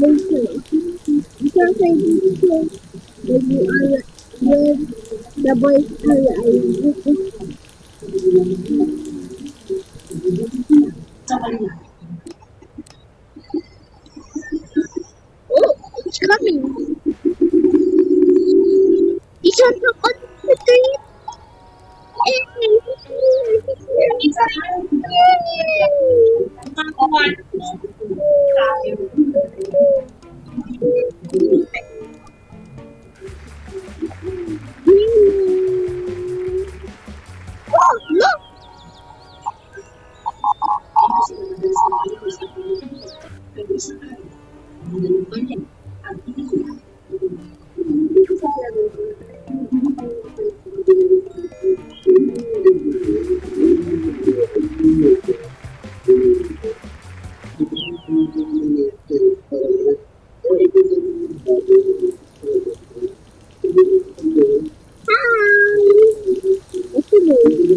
Because I think when you are with the boys oh, it's coming. It's on top of the tree. Oh, look! Hi! What's your name?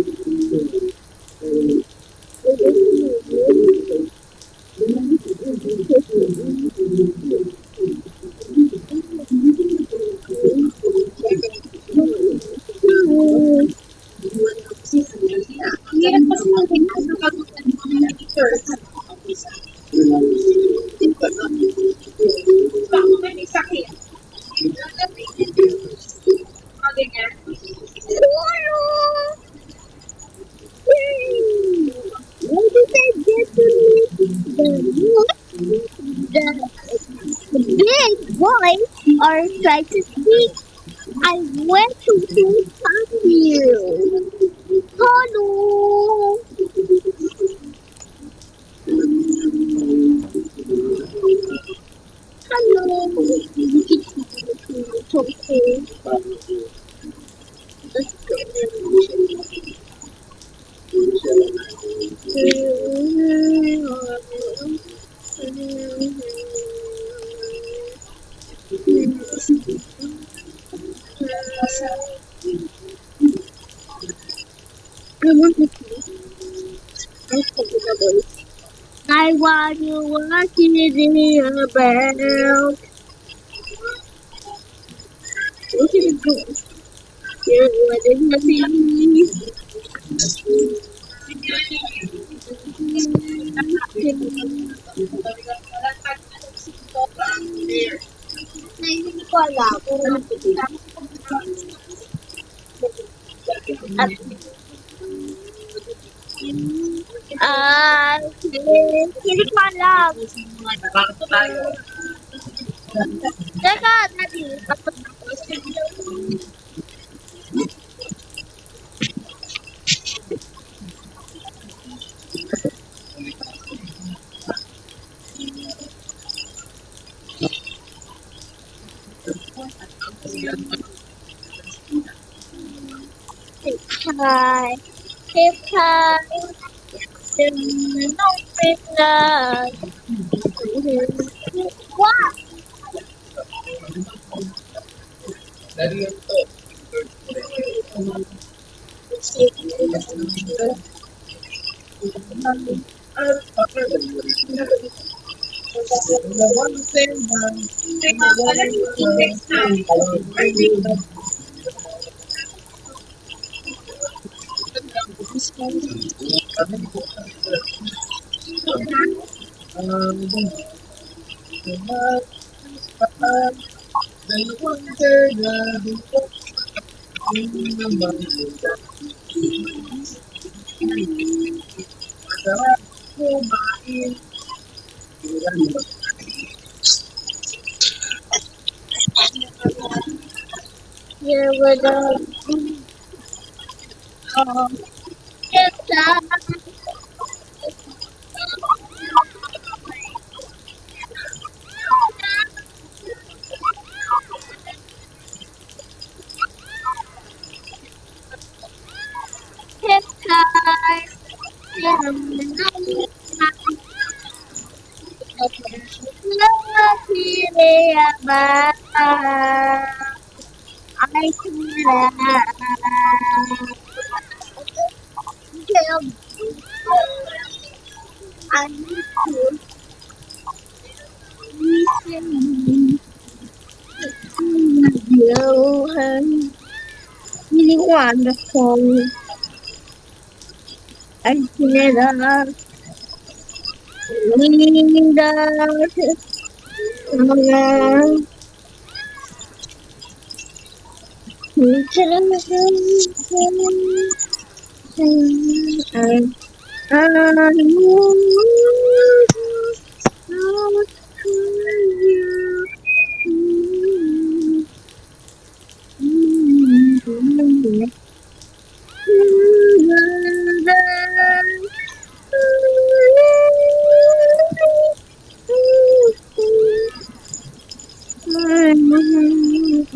Where did I get to the big boys are trying to speak? I went to find you. Hello. Hello. It's okay. I want to I want you watching about. What is it go? Yeah, what is it? Hindi ko alam. Hindi ko alam. Teka, Daddy. Hi. Hi. No, what? Yeah, with I need to You have really wonderful. I cannot leave that alone. You can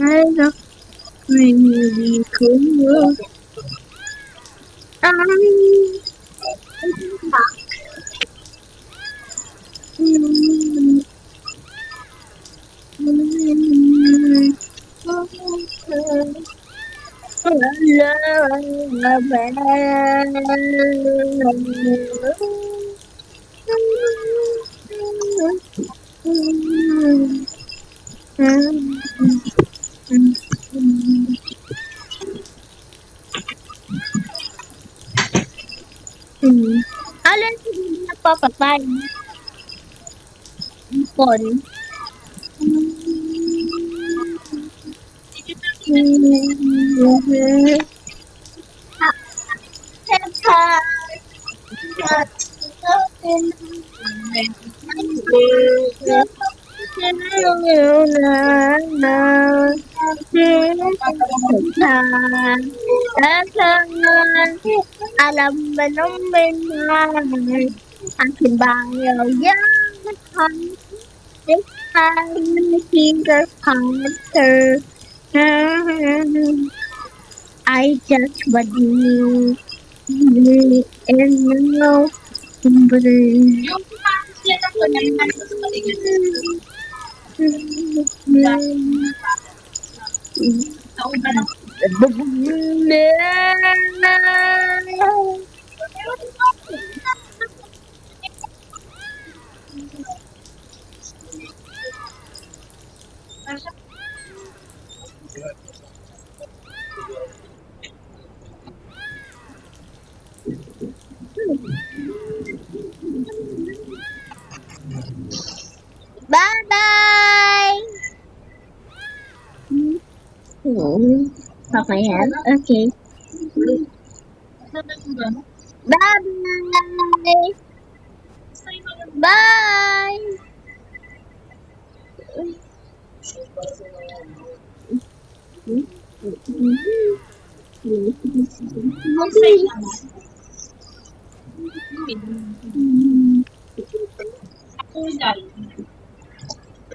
I love really cool. Alam ko din napapatay phone. Alam ba naman aking bayaw yan this time finger counter I just what you and now yung sila ko na sa paligid. Bye bye. Okay, yan. Okay. Bye bye. Bye.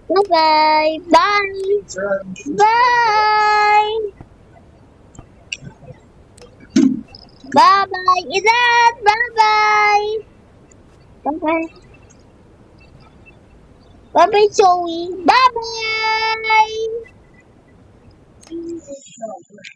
Bye bye. Bye. Bye. Bye bye. Ilan. Bye bye. Bye bye. Bye bye, Joey. Bye bye.